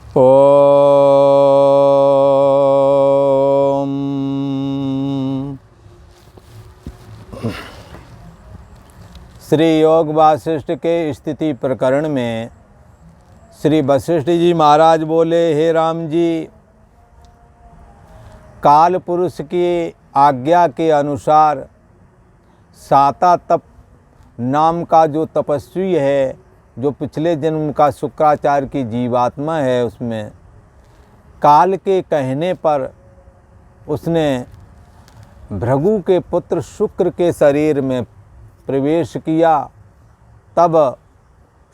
ओम। श्री योग वासिष्ठ के स्थिति प्रकरण में श्री वशिष्ठ जी महाराज बोले, हे राम जी, काल पुरुष की आज्ञा के अनुसार साता तप नाम का जो तपस्वी है, जो पिछले जन्म का शुक्राचार्य की जीवात्मा है, उसमें काल के कहने पर उसने भृगु के पुत्र शुक्र के शरीर में प्रवेश किया। तब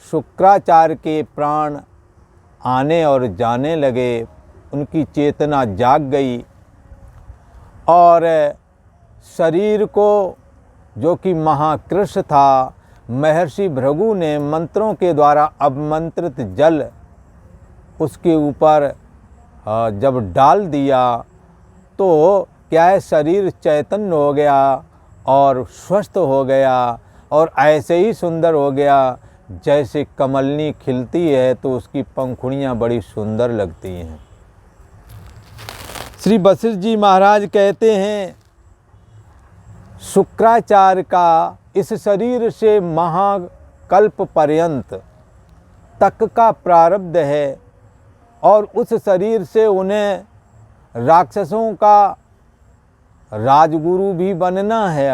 शुक्राचार्य के प्राण आने और जाने लगे, उनकी चेतना जाग गई और शरीर को, जो कि महाकृष था, महर्षि भृगु ने मंत्रों के द्वारा अवमंत्रित जल उसके ऊपर जब डाल दिया तो क्या है, शरीर चैतन्य हो गया और स्वस्थ हो गया और ऐसे ही सुंदर हो गया जैसे कमलनी खिलती है तो उसकी पंखुड़ियाँ बड़ी सुंदर लगती हैं। श्री वशिष्ठ जी महाराज कहते हैं, शुक्राचार्य का इस शरीर से महाकल्प पर्यंत तक का प्रारब्ध है और उस शरीर से उन्हें राक्षसों का राजगुरु भी बनना है।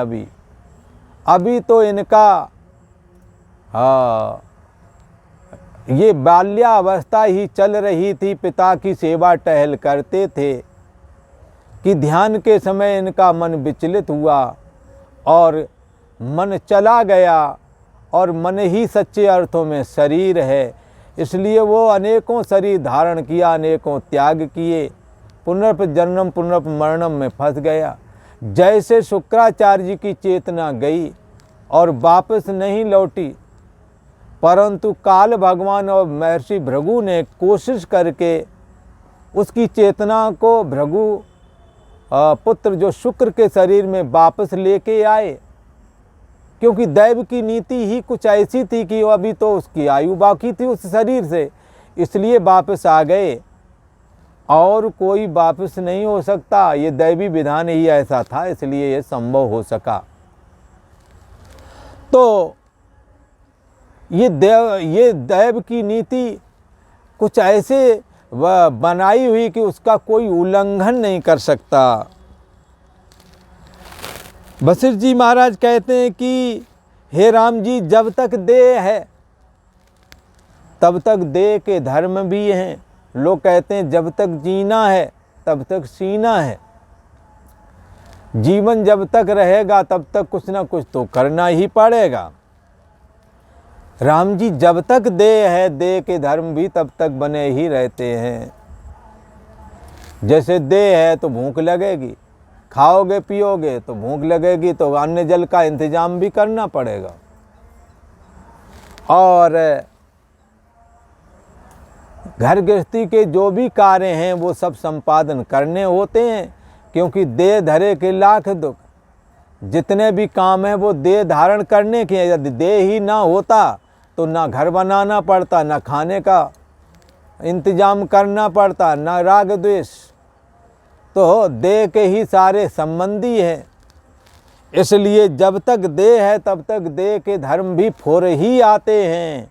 अभी तो इनका ये बाल्यावस्था ही चल रही थी, पिता की सेवा टहल करते थे कि ध्यान के समय इनका मन विचलित हुआ और मन चला गया और मन ही सच्चे अर्थों में शरीर है। इसलिए वो अनेकों शरीर धारण किया, अनेकों त्याग किए, पुनर्जन्म पुनर्मरणम में फंस गया। जैसे शुक्राचार्य जी की चेतना गई और वापस नहीं लौटी, परंतु काल भगवान और महर्षि भृगु ने कोशिश करके उसकी चेतना को भृगु पुत्र जो शुक्र के शरीर में वापस लेके आए, क्योंकि दैव की नीति ही कुछ ऐसी थी कि अभी तो उसकी आयु बाकी थी उस शरीर से, इसलिए वापस आ गए और कोई वापस नहीं हो सकता। ये दैवी विधान ही ऐसा था, इसलिए ये संभव हो सका। तो ये दैव की नीति कुछ ऐसे बनाई हुई कि उसका कोई उल्लंघन नहीं कर सकता। वशिष्ठ जी महाराज कहते हैं कि हे राम जी, जब तक देह है तब तक देह के धर्म भी हैं। लोग कहते हैं जब तक जीना है तब तक सीना है। जीवन जब तक रहेगा तब तक कुछ ना कुछ तो करना ही पड़ेगा। राम जी, जब तक देह है, देह के धर्म भी तब तक बने ही रहते हैं। जैसे देह है तो भूख लगेगी, खाओगे पियोगे तो भूख लगेगी, तो अन्न जल का इंतजाम भी करना पड़ेगा। और घर गृहस्थी के जो भी कार्य हैं वो सब संपादन करने होते हैं, क्योंकि देह धरे के लाख दुख। जितने भी काम हैं वो देह धारण करने के। यदि देह ही ना होता तो ना घर बनाना पड़ता, ना खाने का इंतजाम करना पड़ता, ना राग द्वेष। तो देह के ही सारे संबंधी हैं। इसलिए जब तक देह है तब तक देह के धर्म भी फोर ही आते हैं।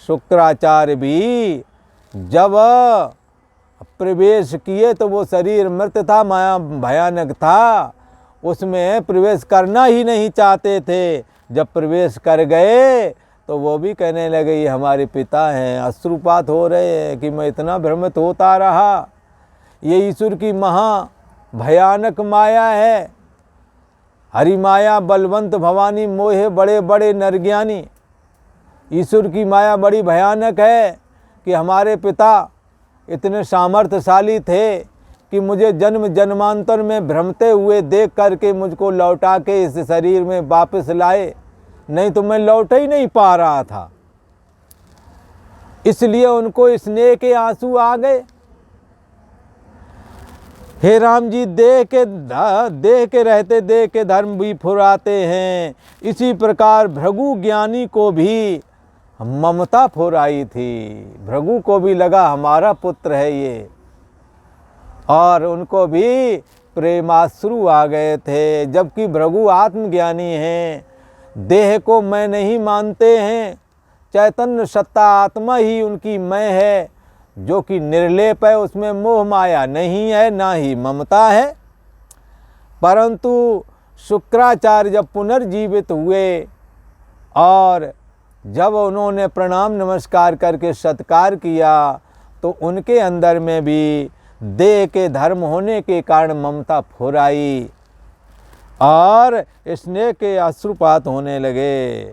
शुक्राचार्य भी जब प्रवेश किए तो वो शरीर मृत था, माया भयानक था, उसमें प्रवेश करना ही नहीं चाहते थे। जब प्रवेश कर गए तो वो भी कहने लगे ये हमारे पिता हैं। अश्रुपात हो रहे हैं कि मैं इतना भ्रमित होता रहा। ये ईश्वर की महा भयानक माया है। हरि माया बलवंत भवानी मोहे बड़े बड़े नरज्ञानी। ईश्वर की माया बड़ी भयानक है कि हमारे पिता इतने सामर्थ्यशाली थे कि मुझे जन्म जन्मांतर में भ्रमते हुए देख करके मुझको लौटा के इस शरीर में वापस लाए, नहीं तो मैं लौट ही नहीं पा रहा था। इसलिए उनको स्नेह के आंसू आ गए। हे राम जी, देह के रहते देह के धर्म भी फुराते हैं। इसी प्रकार भृगु ज्ञानी को भी ममता फुराई थी। भृगु को भी लगा हमारा पुत्र है ये, और उनको भी प्रेमाश्रु आ गए थे। जबकि भृगु आत्मज्ञानी हैं, देह को मैं नहीं मानते हैं। चैतन्य सत्ता आत्मा ही उनकी मैं है, जो कि निर्लेप है, उसमें मोह माया नहीं है, ना ही ममता है। परंतु शुक्राचार्य जब पुनर्जीवित हुए और जब उन्होंने प्रणाम नमस्कार करके सत्कार किया, तो उनके अंदर में भी देह के धर्म होने के कारण ममता फुराई और स्नेह के अश्रुपात होने लगे।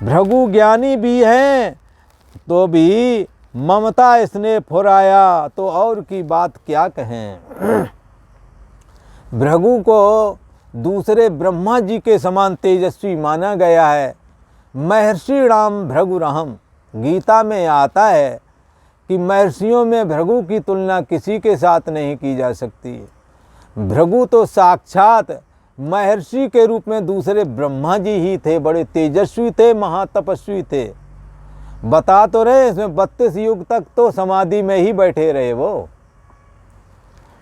भृगु ज्ञानी भी हैं तो भी ममता स्नेह फुराया, तो और की बात क्या कहें। भृगु को दूसरे ब्रह्मा जी के समान तेजस्वी माना गया है। महर्षि राम भृगुरहम, गीता में आता है कि महर्षियों में भृगु की तुलना किसी के साथ नहीं की जा सकती। भृगु तो साक्षात महर्षि के रूप में दूसरे ब्रह्मा जी ही थे, बड़े तेजस्वी थे, महातपस्वी थे। बता तो रहे, इसमें 32 युग तक तो समाधि में ही बैठे रहे। वो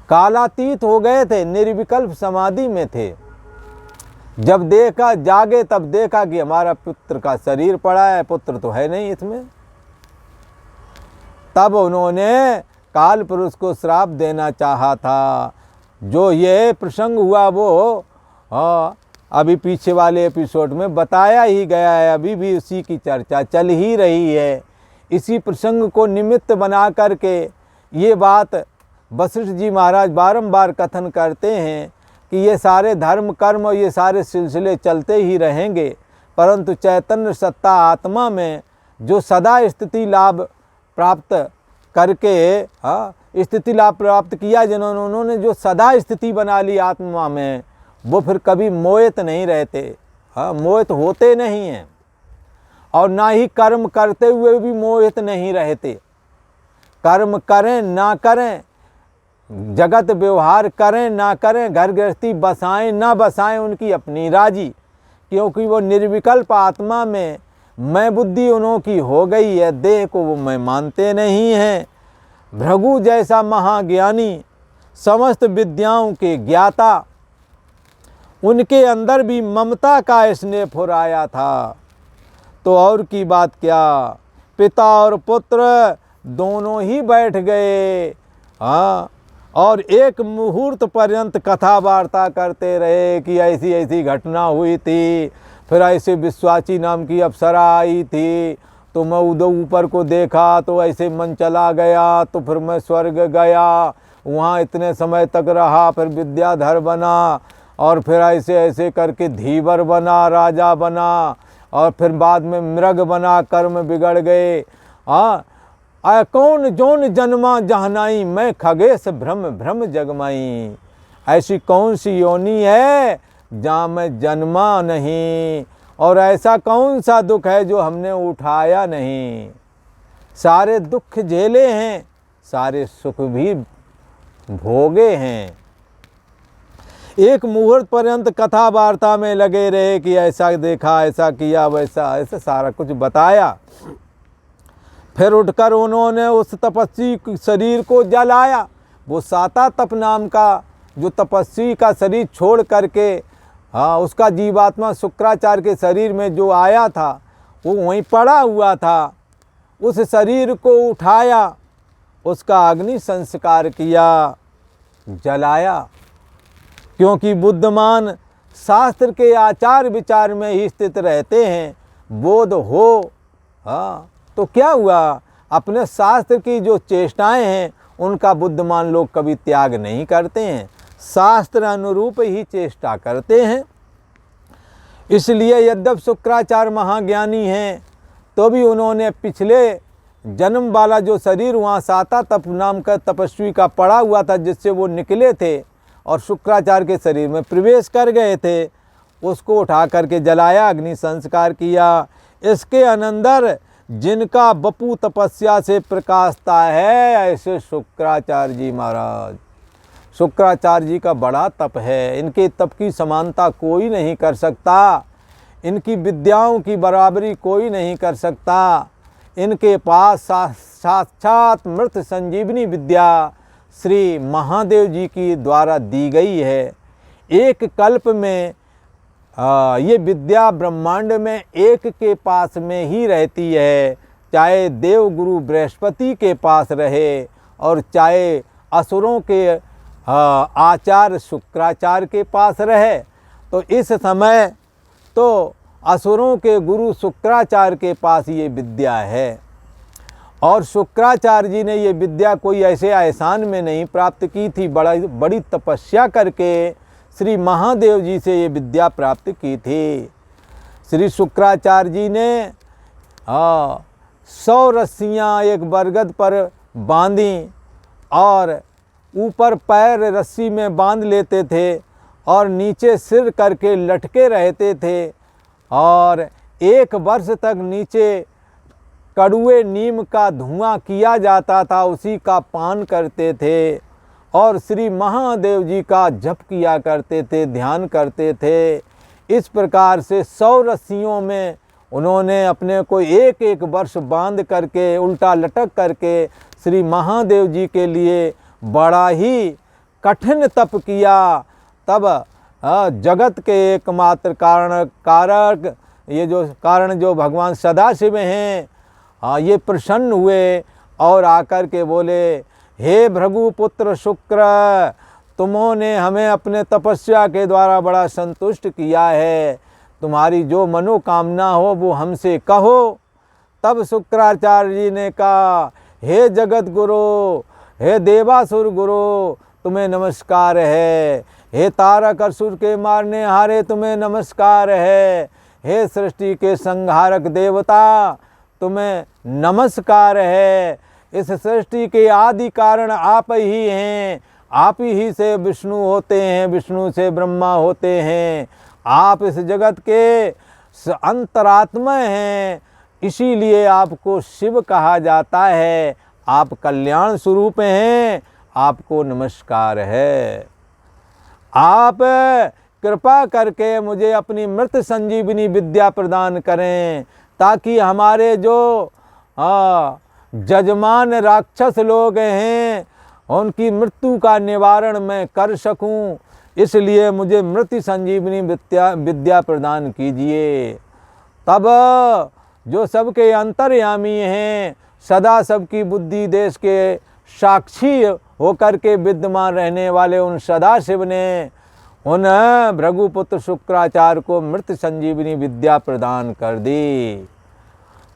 कालातीत हो गए थे, निर्विकल्प समाधि में थे। जब देखा, जागे तब देखा कि हमारा पुत्र का शरीर पड़ा है, पुत्र तो है नहीं इसमें। तब उन्होंने काल पुरुष को श्राप देना चाहा था। जो ये प्रसंग हुआ वो अभी पीछे वाले एपिसोड में बताया ही गया है, अभी भी उसी की चर्चा चल ही रही है। इसी प्रसंग को निमित्त बना करके ये बात वशिष्ठ जी महाराज बारंबार कथन करते हैं कि ये सारे धर्म कर्म और ये सारे सिलसिले चलते ही रहेंगे, परंतु चैतन्य सत्ता आत्मा में जो सदा स्थिति लाभ प्राप्त करके स्थिति लाभ प्राप्त किया, जिन्होंने उन्होंने जो सदा स्थिति बना ली आत्मा में, वो फिर कभी मोहित नहीं रहते। मोहित होते नहीं हैं, और ना ही कर्म करते हुए भी मोहित नहीं रहते। कर्म करें ना करें, जगत व्यवहार करें ना करें, घर गृहस्थी बसाएं ना बसाएं, उनकी अपनी राजी, क्योंकि वो निर्विकल्प आत्मा में मैं बुद्धि उन्होंने हो गई है, देह को वो मैं मानते नहीं हैं। भृगु जैसा महाज्ञानी, समस्त विद्याओं के ज्ञाता, उनके अंदर भी ममता का स्नेह फुराया था, तो और की बात क्या। पिता और पुत्र दोनों ही बैठ गए, और एक मुहूर्त पर्यंत कथा वार्ता करते रहे कि ऐसी ऐसी घटना हुई थी, फिर ऐसे विश्वाची नाम की अप्सरा आई थी, तो मैं उधर ऊपर को देखा तो ऐसे मन चला गया, तो फिर मैं स्वर्ग गया, वहाँ इतने समय तक रहा, फिर विद्याधर बना, और फिर ऐसे ऐसे करके धीवर बना, राजा बना, और फिर बाद में मृग बना, कर्म बिगड़ गए। कौन जोन जन्मा जहनाई, मैं खगेश भ्रम भ्रम जगमाई। ऐसी कौन सी योनि है जहाँ मैं जन्मा नहीं, और ऐसा कौन सा दुख है जो हमने उठाया नहीं। सारे दुख झेले हैं, सारे सुख भी भोगे हैं। एक मुहूर्त पर्यंत कथा वार्ता में लगे रहे कि ऐसा देखा, ऐसा किया, वैसा, ऐसा सारा कुछ बताया। फिर उठकर उन्होंने उस तपस्वी शरीर को जलाया। वो साता तप नाम का जो तपस्वी का शरीर छोड़ करके उसका जीवात्मा शुक्राचार्य के शरीर में जो आया था, वो वहीं पड़ा हुआ था। उस शरीर को उठाया, उसका अग्नि संस्कार किया, जलाया। क्योंकि बुद्धिमान शास्त्र के आचार विचार में ही स्थित रहते हैं। बोध हो तो क्या हुआ, अपने शास्त्र की जो चेष्टाएं हैं उनका बुद्धिमान लोग कभी त्याग नहीं करते हैं, शास्त्र अनुरूप ही चेष्टा करते हैं। इसलिए यद्यपि शुक्राचार्य महाज्ञानी हैं, तो भी उन्होंने पिछले जन्म वाला जो शरीर वहाँ साता तप नाम का तपस्वी का पड़ा हुआ था, जिससे वो निकले थे और शुक्राचार्य के शरीर में प्रवेश कर गए थे, उसको उठा करके जलाया, अग्नि संस्कार किया। इसके अनंतर जिनका बपू तपस्या से प्रकाशता है, ऐसे शुक्राचार्य जी महाराज। शुक्राचार्य जी का बड़ा तप है, इनके तप की समानता कोई नहीं कर सकता। इनकी विद्याओं की बराबरी कोई नहीं कर सकता। इनके पास साक्षात मृत संजीवनी विद्या श्री महादेव जी की द्वारा दी गई है। एक कल्प में ये विद्या ब्रह्मांड में एक के पास में ही रहती है, चाहे देव गुरु बृहस्पति के पास रहे और चाहे असुरों के आचार्य शुक्राचार्य के पास रहे। तो इस समय तो असुरों के गुरु शुक्राचार्य के पास ये विद्या है, और शुक्राचार्य जी ने ये विद्या कोई ऐसे एहसान में नहीं प्राप्त की थी, बड़ी तपस्या करके श्री महादेव जी से ये विद्या प्राप्त की थी। श्री शुक्राचार्य जी ने 100 रस्सियाँ एक बरगद पर बांधी और ऊपर पैर रस्सी में बांध लेते थे और नीचे सिर करके लटके रहते थे, और 1 वर्ष तक नीचे कड़ुए नीम का धुआं किया जाता था, उसी का पान करते थे और श्री महादेव जी का जप किया करते थे, ध्यान करते थे। इस प्रकार से 100 रस्सियों में उन्होंने अपने को 1-1 वर्ष बांध करके उल्टा लटक करके श्री महादेव जी के लिए बड़ा ही कठिन तप किया। तब जगत के एकमात्र कारक ये जो कारण जो भगवान सदाशिव हैं, ये प्रसन्न हुए और आकर के बोले, हे भृगुपुत्र शुक्र, तुमने हमें अपने तपस्या के द्वारा बड़ा संतुष्ट किया है, तुम्हारी जो मनोकामना हो वो हमसे कहो। तब शुक्राचार्य जी ने कहा, हे जगत गुरु, हे देवासुर गुरु, तुम्हें नमस्कार है। हे तारक असुर के मारने हारे, तुम्हें नमस्कार है। हे सृष्टि के संहारक देवता, तुम्हें नमस्कार है। इस सृष्टि के आदि कारण आप ही हैं, आप ही से विष्णु होते हैं, विष्णु से ब्रह्मा होते हैं। आप इस जगत के अंतरात्मा हैं, इसीलिए आपको शिव कहा जाता है। आप कल्याण स्वरूप हैं, आपको नमस्कार है। आप कृपा करके मुझे अपनी मृत संजीवनी विद्या प्रदान करें, ताकि हमारे जो जजमान राक्षस लोग हैं उनकी मृत्यु का निवारण मैं कर सकूं। इसलिए मुझे मृत संजीवनी विद्या प्रदान कीजिए। तब जो सबके अंतर्यामी हैं, सदा सबकी बुद्धि देश के साक्षी होकर के विद्यमान रहने वाले उन सदाशिव ने उन भृगुपुत्र शुक्राचार्य को मृत संजीवनी विद्या प्रदान कर दी।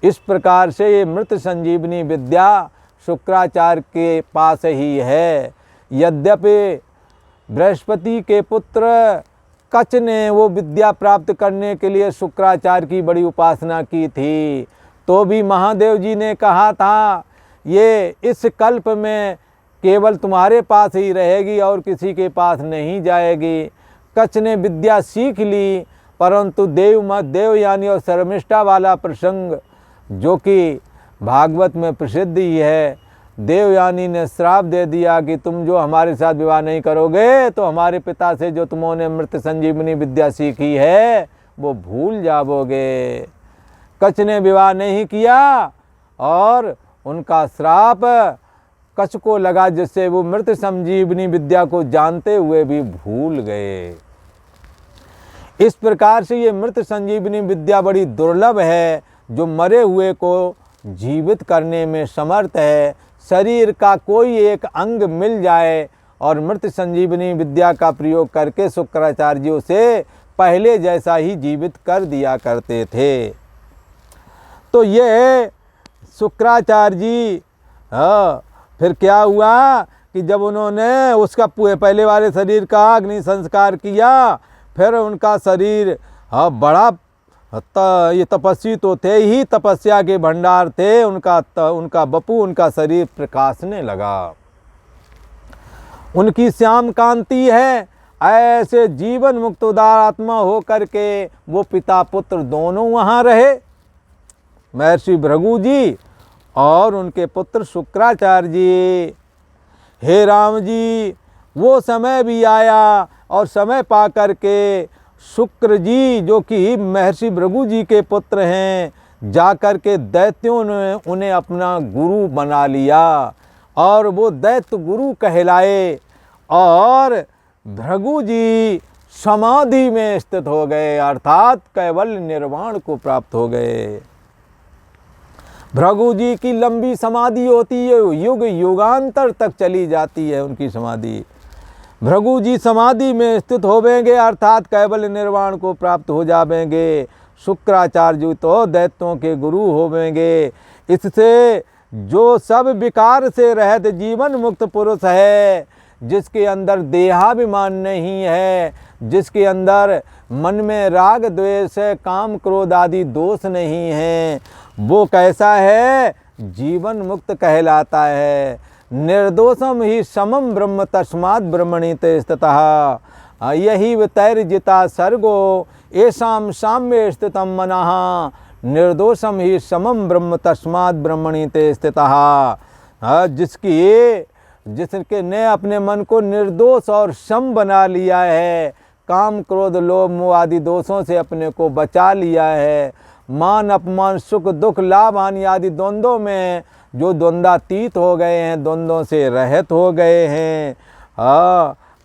इस प्रकार से ये मृत संजीवनी विद्या शुक्राचार्य के पास ही है। यद्यपि बृहस्पति के पुत्र कच ने वो विद्या प्राप्त करने के लिए शुक्राचार्य की बड़ी उपासना की थी, तो भी महादेव जी ने कहा था ये इस कल्प में केवल तुम्हारे पास ही रहेगी और किसी के पास नहीं जाएगी। कच ने विद्या सीख ली, परंतु देवयानी और शर्मिष्ठा वाला प्रसंग जो कि भागवत में प्रसिद्ध ही है, देवयानी ने श्राप दे दिया कि तुम जो हमारे साथ विवाह नहीं करोगे तो हमारे पिता से जो तुमने मृत संजीवनी विद्या सीखी है वो भूल जाओगे। कच ने विवाह नहीं किया और उनका श्राप कच को लगा, जिससे वो मृत संजीवनी विद्या को जानते हुए भी भूल गए। इस प्रकार से ये मृत संजीवनी विद्या बड़ी दुर्लभ है, जो मरे हुए को जीवित करने में समर्थ है। शरीर का कोई एक अंग मिल जाए और मृत संजीवनी विद्या का प्रयोग करके शुक्राचार्य जी उसे पहले जैसा ही जीवित कर दिया करते थे। तो ये शुक्राचार्य जी फिर क्या हुआ कि जब उन्होंने उसका पहले वाले शरीर का अग्नि संस्कार किया, फिर उनका शरीर बड़ा ये तपस्वी तो थे ही, तपस्या के भंडार थे, उनका बपू उनका शरीर प्रकाशने लगा। उनकी श्याम कांति है। ऐसे जीवन मुक्त उदार आत्मा हो करके वो पिता पुत्र दोनों वहाँ रहे, महर्षि भृगु जी और उनके पुत्र शुक्राचार्य जी। हे राम जी, वो समय भी आया और समय पा करके शुक्र जी जो कि महर्षि भृगु जी के पुत्र हैं, जाकर के दैत्यों ने उन्हें अपना गुरु बना लिया और वो दैत्य गुरु कहलाए और भृगु जी समाधि में स्थित हो गए, अर्थात कैवल्य निर्वाण को प्राप्त हो गए। भृगु जी की लंबी समाधि होती है, युग युगांतर तक चली जाती है उनकी समाधि। भृगु जी समाधि में स्थित होवेंगे अर्थात कैवल्य निर्वाण को प्राप्त हो जावेंगे। शुक्राचार्य जी तो दैत्यों के गुरु होवेंगे। इससे जो सब विकार से रहित जीवन मुक्त पुरुष है, जिसके अंदर देहाभिमान नहीं है, जिसके अंदर मन में राग द्वेष काम क्रोध आदि दोष नहीं है, वो कैसा है? जीवन मुक्त कहलाता है। निर्दोषम ही समम ब्रह्म तस्मात् ब्रह्मणीते स्थितः यही तैर्जिता सर्गो येषां साम्ये स्थितं मनः निर्दोषम ही समम ब्रह्म तस्मात् ब्रह्मणीते स्थितः। जिसके ने अपने मन को निर्दोष और सम बना लिया है, काम क्रोध लोभ मोह आदि दोषों से अपने को बचा लिया है, मान अपमान सुख दुख लाभ हानि आदि द्वंद्वों में जो द्वंद्वातीत हो गए हैं, द्वंद्वों से रहित हो गए हैं,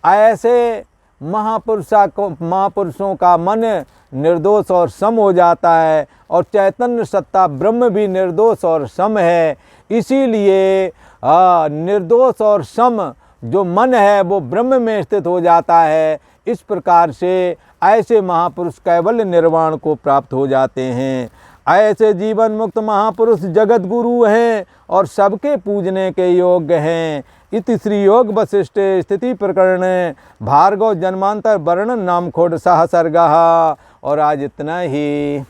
ऐसे महापुरुषों का मन निर्दोष और सम हो जाता है और चैतन्य सत्ता ब्रह्म भी निर्दोष और सम है। इसीलिए निर्दोष और सम जो मन है वो ब्रह्म में स्थित हो जाता है। इस प्रकार से ऐसे महापुरुष कैवल्य निर्वाण को प्राप्त हो जाते हैं। ऐसे जीवन मुक्त महापुरुष जगत गुरु हैं और सबके पूजने के योग्य हैं। इति श्री योग वशिष्ठ स्थिति प्रकरण भार्गव जन्मांतर वर्णन नाम खोड़ सह सर्गः। और आज इतना ही।